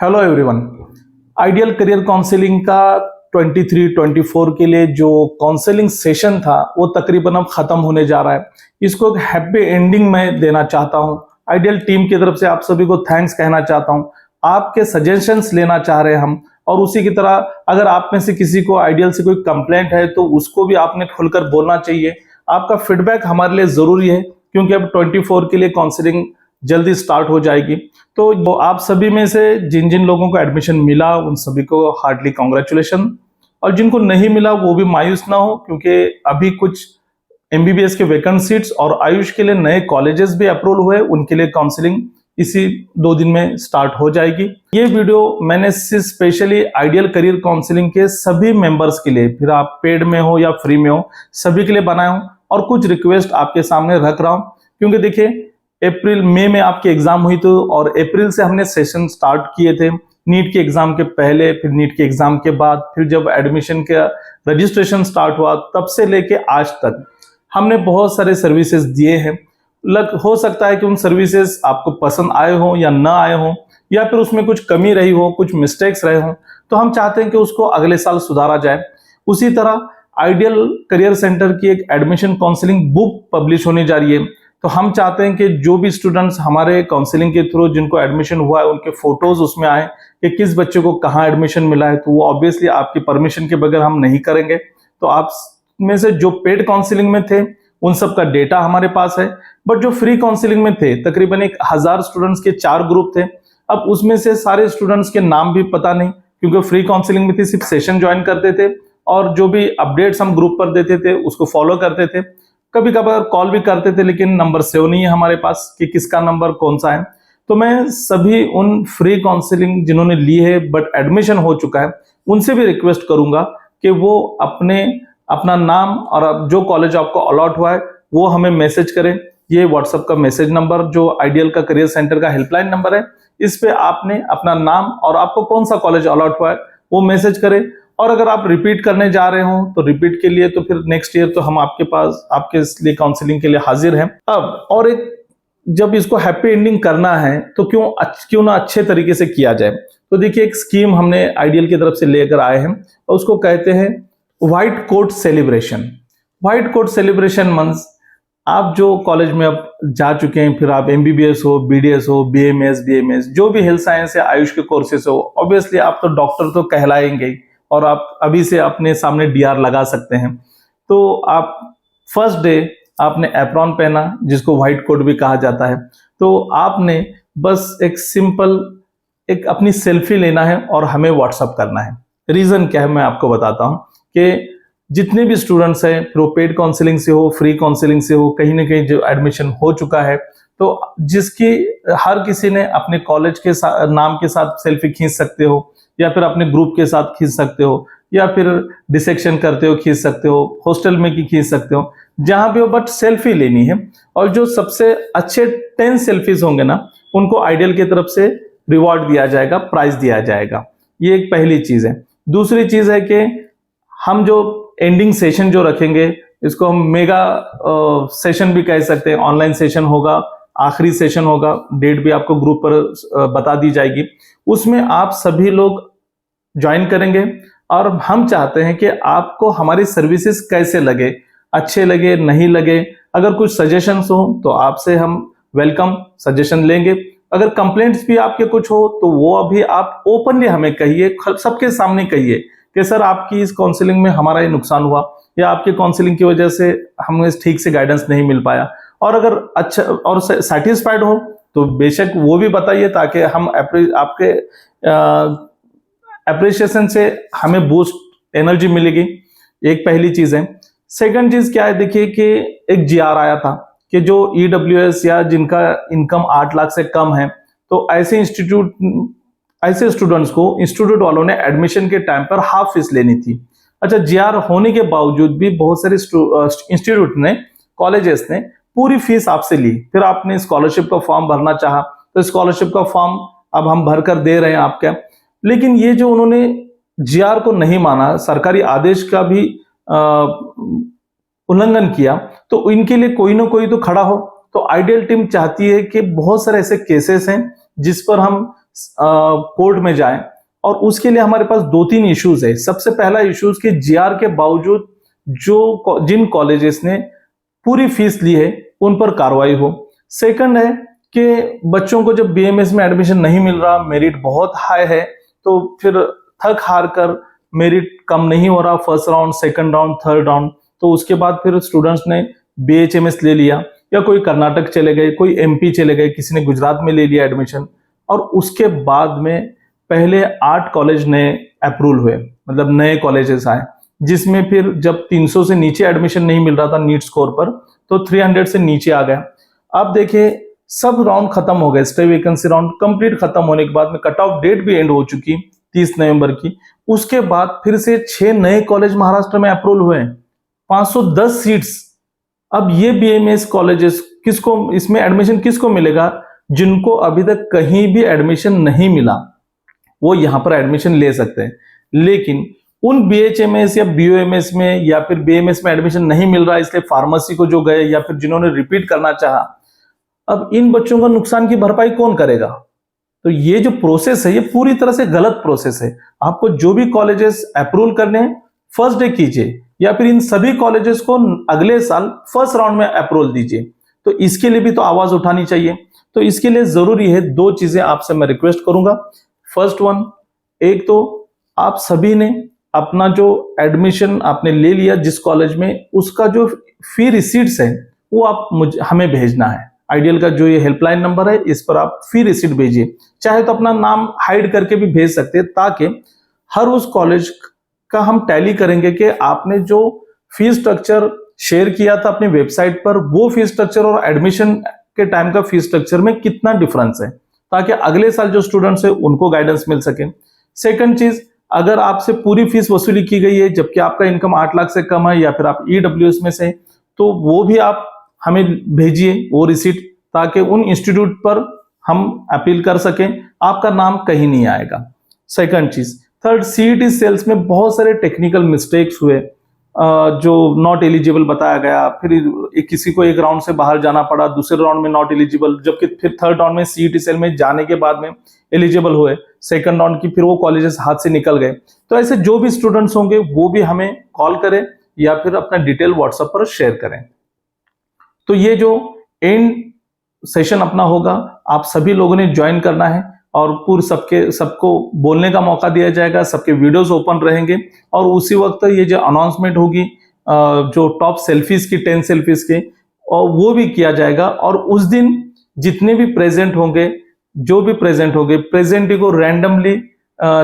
Hello everyone. Ideal career counselling का 23-24 के लिए जो काउंसलिंग सेशन था वो तकरीबन अब खत्म होने जा रहा है। इसको एक हैप्पी एंडिंग मैं देना चाहता हूं। आइडियल टीम की तरफ से आप सभी को थैंक्स कहना चाहता हूं। आपके सजेशंस लेना चाह रहे हैं हम, और उसी की तरह अगर आप में से किसी को आइडियल से कोई कंप्लेंट है तो उसको भी आपने खुलकर बोलना चाहिए। आपका फीडबैक हमारे लिए जरूरी है क्योंकि अब 24 के लिए काउंसलिंग जल्दी स्टार्ट हो जाएगी। तो आप सभी में से जिन जिन लोगों को एडमिशन मिला उन सभी को हार्डली कॉन्ग्रेचुलेशन, और जिनको नहीं मिला वो भी मायूस ना हो क्योंकि अभी कुछ एमबीबीएस के वैकेंट सीट्स और आयुष के लिए नए कॉलेजेस भी अप्रूवल हुए, उनके लिए काउंसलिंग इसी 2 दिन में स्टार्ट हो जाएगी। ये वीडियो मैंने स्पेशली आइडियल करियर काउंसलिंग के सभी मेंबर्स के लिए, फिर आप पेड में हो या फ्री में हो, सभी के लिए बनाया हूं और कुछ रिक्वेस्ट आपके सामने रख रहा हूं क्योंकि देखिए अप्रैल मई में आपकी एग्जाम हुई तो, और अप्रैल से हमने सेशन स्टार्ट किए थे नीट के एग्जाम के पहले, फिर नीट के एग्जाम के बाद, फिर जब एडमिशन का रजिस्ट्रेशन स्टार्ट हुआ तब से लेके आज तक हमने बहुत सारे सर्विसेज दिए हैं। हो सकता है कि उन सर्विसेज आपको पसंद आए हो या ना आए हो, या फिर उसमें कुछ कमी रही हो, कुछ मिस्टेक्स रहे हो, तो हम चाहते हैं कि उसको अगले साल सुधारा जाए। उसी तरह आइडियल करियर सेंटर की एक एडमिशन काउंसलिंग बुक पब्लिश होने जा रही है। तो हम चाहते हैं कि जो भी स्टूडेंट्स हमारे काउंसलिंग के थ्रू जिनको एडमिशन हुआ है उनके फोटोज उसमें आए कि किस बच्चे को कहाँ एडमिशन मिला है। तो वो ऑब्वियसली आपकी परमिशन के बगैर हम नहीं करेंगे। तो आप में से जो पेड काउंसलिंग में थे उन सब का डेटा हमारे पास है, बट जो फ्री काउंसलिंग में थे तकरीबन 1000 स्टूडेंट्स के 4 ग्रुप थे। अब उसमें से सारे स्टूडेंट्स के नाम भी पता नहीं क्योंकि फ्री काउंसलिंग में थी, सिर्फ सेशन ज्वाइन करते थे और जो भी अपडेट्स हम ग्रुप पर देते थे उसको फॉलो करते थे। कभी कभार कॉल भी करते थे लेकिन नंबर सेव नहीं है हमारे पास कि किसका नंबर कौन सा है। तो मैं सभी उन फ्री काउंसलिंग जिन्होंने ली है बट एडमिशन हो चुका है उनसे भी रिक्वेस्ट करूंगा कि वो अपना नाम और जो कॉलेज आपको अलॉट हुआ है वो हमें मैसेज करें। ये व्हाट्सएप का मैसेज नंबर जो आइडियल का करियर सेंटर का हेल्पलाइन नंबर है, इस पे आपने अपना नाम और आपको कौन सा कॉलेज अलॉट हुआ है वो मैसेज करें। और अगर आप रिपीट करने जा रहे हो तो रिपीट के लिए तो फिर नेक्स्ट ईयर तो हम आपके पास आपके लिए काउंसलिंग के लिए हाजिर हैं। अब और एक, जब इसको हैप्पी एंडिंग करना है तो क्यों ना अच्छे तरीके से किया जाए। तो देखिए एक स्कीम हमने आइडियल की तरफ से लेकर आए हैं और उसको कहते हैं white coat celebration. White coat celebration means आप जो कॉलेज में अब जा चुके हैं, फिर आप एमबीबीएस हो, बीडीएस हो, बीएमएस जो भी हेल्थ साइंस या आयुष के कोर्सेस हो, ऑब्वियसली आप तो डॉक्टर तो कहलाएंगे और आप अभी से अपने सामने डीआर लगा सकते हैं। तो आप फर्स्ट डे आपने एप्रॉन पहना जिसको व्हाइट कोट भी कहा जाता है। तो आपने बस एक सिंपल एक अपनी सेल्फी लेना है और हमें व्हाट्सअप करना है। रीजन क्या है मैं आपको बताता हूं कि जितने भी स्टूडेंट्स हैं, फिर वो पेड काउंसलिंग से हो, फ्री काउंसलिंग से हो, कहीं ना कहीं जो एडमिशन हो चुका है, तो जिसकी हर किसी ने अपने कॉलेज के नाम के साथ सेल्फी खींच सकते हो, या फिर अपने ग्रुप के साथ खींच सकते हो, या फिर डिसेक्शन करते हो खींच सकते हो, हॉस्टल में की खींच सकते हो, जहां भी हो, बट सेल्फी लेनी है। और जो सबसे अच्छे 10 सेल्फीज होंगे ना उनको आइडियल की तरफ से रिवॉर्ड दिया जाएगा, प्राइज दिया जाएगा। ये एक पहली चीज है। दूसरी चीज है कि हम जो एंडिंग सेशन जो रखेंगे इसको हम मेगा सेशन भी कह सकते हैं। ऑनलाइन सेशन होगा, आखिरी सेशन होगा, डेट भी आपको ग्रुप पर बता दी जाएगी। उसमें आप सभी लोग ज्वाइन करेंगे और हम चाहते हैं कि आपको हमारी सर्विसेज कैसे लगे, अच्छे लगे नहीं लगे। अगर कुछ सजेशंस हो तो आपसे हम वेलकम सजेशन लेंगे। अगर कंप्लेंट्स भी आपके कुछ हो तो वो अभी आप ओपनली हमें कहिए, सबके सामने कहिए कि सर आपकी इस काउंसलिंग में हमारा ये नुकसान हुआ, या आपकी काउंसलिंग की वजह से हमें ठीक से गाइडेंस नहीं मिल पाया। और अगर अच्छा और सेटिस्फाइड हो तो बेशक वो भी बताइए ताकि हम आपके अप्रिशिएशन से हमें बूस्ट एनर्जी मिलेगी। एक पहली चीज है। सेकंड चीज क्या है, देखिए कि एक जीआर आया था कि जो ईडब्ल्यूएस या जिनका इनकम 8 लाख से कम है, तो ऐसे स्टूडेंट्स को इंस्टीट्यूट वालों ने एडमिशन के टाइम पर हाफ फीस लेनी थी। अच्छा, जीआर होने के बावजूद भी बहुत सारे इंस्टीट्यूट ने, कॉलेजेस ने पूरी फीस आपसे ली। फिर आपने स्कॉलरशिप का फॉर्म भरना चाहा तो स्कॉलरशिप का फॉर्म अब हम भर कर दे रहे हैं आपके। लेकिन ये जो उन्होंने जीआर को नहीं माना, सरकारी आदेश का भी उल्लंघन किया, तो इनके लिए कोई ना कोई तो खड़ा हो। तो आइडियल टीम चाहती है कि बहुत सारे ऐसे केसेस हैं जिस पर हम कोर्ट में जाएं। और उसके लिए हमारे पास 2-3 इश्यूज है। सबसे पहला इश्यूज कि जीआर के बावजूद जिन कॉलेजेस ने पूरी फीस ली है उन पर कार्रवाई हो। सेकंड है कि बच्चों को जब बीएमएस में एडमिशन नहीं मिल रहा, मेरिट बहुत हाई है, तो फिर थक हार कर मेरिट कम नहीं हो रहा, first round, second round, third round, तो उसके बाद फिर स्टूडेंट्स ने बीएचएमएस ले लिया, या कोई कर्नाटक चले गए, कोई एमपी चले गए, किसी ने गुजरात में ले लिया एडमिशन। और उसके बाद में पहले 8 कॉलेज नए अप्रूव हुए, मतलब नए कॉलेजेस आए, जिसमें फिर जब 300 से नीचे एडमिशन नहीं मिल रहा था नीट स्कोर पर, तो 300 से नीचे आ गया। अब देखिए सब राउंड खत्म हो गए, स्टे वैकेंसी राउंड कंप्लीट खत्म होने के बाद में कट ऑफ डेट भी एंड हो चुकी 30 नवंबर की। उसके बाद फिर से 6 नए कॉलेज महाराष्ट्र में अप्रूव हुए, 510 सीट्स। अब ये बीएमएस कॉलेजेस किसको, इसमें एडमिशन किसको मिलेगा? जिनको अभी तक कहीं भी एडमिशन नहीं मिला वो यहां पर एडमिशन ले सकते हैं। लेकिन उन बीएचएमएस या बीओएमएस में या फिर बीएमएस में एडमिशन नहीं मिल रहा, इसलिए फार्मेसी को जो गए या फिर जिन्होंने रिपीट करना चाहा, अब इन बच्चों का नुकसान की भरपाई कौन करेगा? तो ये जो प्रोसेस है ये पूरी तरह से गलत प्रोसेस है। आपको जो भी कॉलेजेस अप्रूव करने हैं फर्स्ट डे कीजिए, या फिर इन सभी कॉलेजेस को अगले साल फर्स्ट राउंड में अप्रूवल दीजिए। तो इसके लिए भी तो आवाज उठानी चाहिए। तो इसके लिए जरूरी है 2 चीजें आपसे मैं रिक्वेस्ट करूंगा। फर्स्ट वन, एक तो आप सभी ने अपना जो एडमिशन आपने ले लिया जिस कॉलेज में, उसका जो फी रिसीट्स है वो आप हमें भेजना है। आइडियल का जो ये हेल्पलाइन नंबर है इस पर आप फी रिसीट भेजिए, चाहे तो अपना नाम हाइड करके भी भेज सकते हैं, ताकि हर उस कॉलेज का हम टैली करेंगे कि आपने जो फी स्ट्रक्चर शेयर किया था अपनी वेबसाइट पर, वो फी स्ट्रक्चर और एडमिशन के टाइम का फी स्ट्रक्चर में कितना डिफरेंस है, ताकि अगले साल जो स्टूडेंट्स है उनको गाइडेंस मिल सके। सेकंड चीज, अगर आपसे पूरी फीस वसूली की गई है जबकि आपका इनकम 8 लाख से कम है, या फिर आप ईडब्ल्यूएस में से, तो वो भी आप हमें भेजिए वो रिसीट, ताकि उन इंस्टीट्यूट पर हम अपील कर सकें, आपका नाम कहीं नहीं आएगा। सेकंड चीज। थर्ड, सीईटी सेल्स में बहुत सारे टेक्निकल मिस्टेक्स हुए, जो नॉट एलिजिबल बताया गया, फिर किसी को एक राउंड से बाहर जाना पड़ा, दूसरे राउंड में नॉट एलिजिबल, जबकि फिर थर्ड राउंड में सीईटी सेल में जाने के बाद में एलिजिबल हुए, सेकंड राउंड की फिर वो कॉलेजेस हाथ से निकल गए। तो ऐसे जो भी स्टूडेंट्स होंगे वो भी हमें कॉल करें या फिर अपना डिटेल व्हाट्सएप पर शेयर करें। तो ये जो एंड सेशन अपना होगा, आप सभी लोगों ने ज्वाइन करना है, और पूरे सबको बोलने का मौका दिया जाएगा, सबके वीडियोस ओपन रहेंगे, और उसी वक्त ये जो अनाउंसमेंट होगी जो टॉप सेल्फीज की 10 सेल्फीज के, और वो भी किया जाएगा। और उस दिन जितने भी प्रेजेंट होंगे, जो भी प्रेजेंट होंगे, प्रेजेंटी को रैंडमली,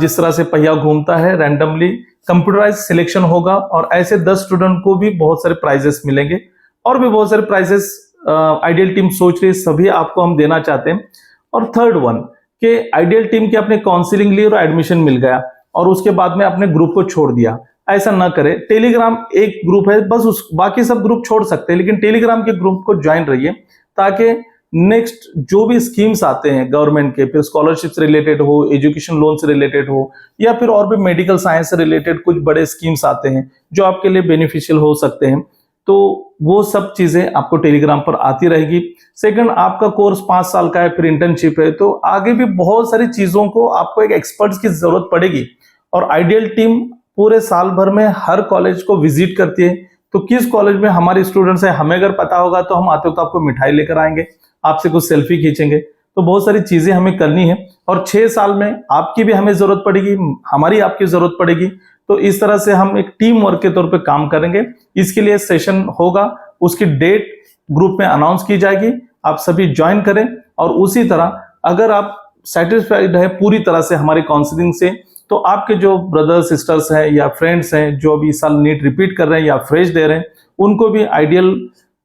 जिस तरह से पहिया घूमता है, रैंडमली कंप्यूटराइज सिलेक्शन होगा, और ऐसे 10 स्टूडेंट को भी बहुत सारे प्राइजेस मिलेंगे, और भी बहुत सारे प्राइजेस आइडियल टीम सोच रही है, सभी आपको हम देना चाहते हैं। और थर्ड वन कि आइडियल टीम की अपने काउंसलिंग ली और एडमिशन मिल गया, और उसके बाद में अपने ग्रुप को छोड़ दिया, ऐसा ना करें। टेलीग्राम एक ग्रुप है बस, उस बाकी सब ग्रुप छोड़ सकते हैं, लेकिन टेलीग्राम के ग्रुप को ज्वाइन रहिए, ताकि नेक्स्ट जो भी स्कीम्स आते हैं गवर्नमेंट के, फिर स्कॉलरशिप से रिलेटेड हो, एजुकेशन लोन से रिलेटेड हो, या फिर और भी मेडिकल साइंस से रिलेटेड कुछ बड़े स्कीम्स आते हैं जो आपके लिए बेनिफिशियल हो सकते हैं, तो वो सब चीजें आपको टेलीग्राम पर आती रहेगी। सेकंड, आपका कोर्स 5 साल का है, फिर इंटर्नशिप है, तो आगे भी बहुत सारी चीजों को आपको एक एक्सपर्ट्स की जरूरत पड़ेगी। और आइडियल टीम पूरे साल भर में हर कॉलेज को विजिट करती है, तो किस कॉलेज में हमारे स्टूडेंट्स है हमें अगर पता होगा तो हम आते हो तो आपको मिठाई लेकर आएंगे, आपसे कुछ सेल्फी खींचेंगे। तो बहुत सारी चीजें हमें करनी है, और 6 साल में आपकी भी हमें जरूरत पड़ेगी, हमारी आपकी जरूरत पड़ेगी। तो इस तरह से हम एक टीम वर्क के तौर पे काम करेंगे। इसके लिए सेशन होगा, उसकी डेट ग्रुप में अनाउंस की जाएगी, आप सभी ज्वाइन करें। और उसी तरह अगर आप सेटिस्फाइड है पूरी तरह से हमारी काउंसलिंग से, तो आपके जो ब्रदर्स सिस्टर्स हैं या फ्रेंड्स हैं जो अभी इस साल नीट रिपीट कर रहे हैं या फ्रेश दे रहे हैं, उनको भी आइडियल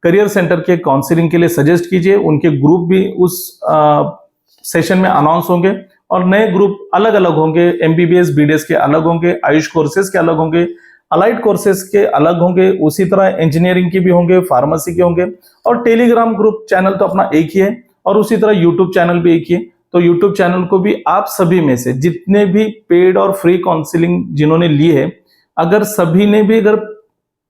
करियर सेंटर के काउंसलिंग के लिए सजेस्ट कीजिए। उनके ग्रुप भी उस सेशन में अनाउंस होंगे, और नए ग्रुप अलग अलग होंगे, एमबीबीएस बीडीएस के अलग होंगे, आयुष कोर्सेज के अलग होंगे, अलाइड कोर्सेज के अलग होंगे, उसी तरह इंजीनियरिंग के भी होंगे, फार्मेसी के होंगे। और टेलीग्राम ग्रुप चैनल तो अपना एक ही है, और उसी तरह यूट्यूब चैनल भी एक ही है। तो यूट्यूब चैनल को भी आप सभी में से जितने भी पेड और फ्री काउंसलिंग जिन्होंने ली है, अगर सभी ने भी अगर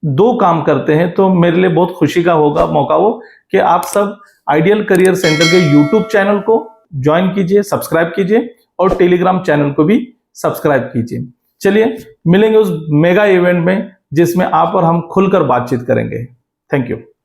2 काम करते हैं तो मेरे लिए बहुत खुशी का होगा मौका वो, कि आप सब आइडियल करियर सेंटर के यूट्यूब चैनल को ज्वाइन कीजिए, सब्सक्राइब कीजिए, और टेलीग्राम चैनल को भी सब्सक्राइब कीजिए। चलिए मिलेंगे उस मेगा इवेंट में जिसमें आप और हम खुलकर बातचीत करेंगे। Thank you.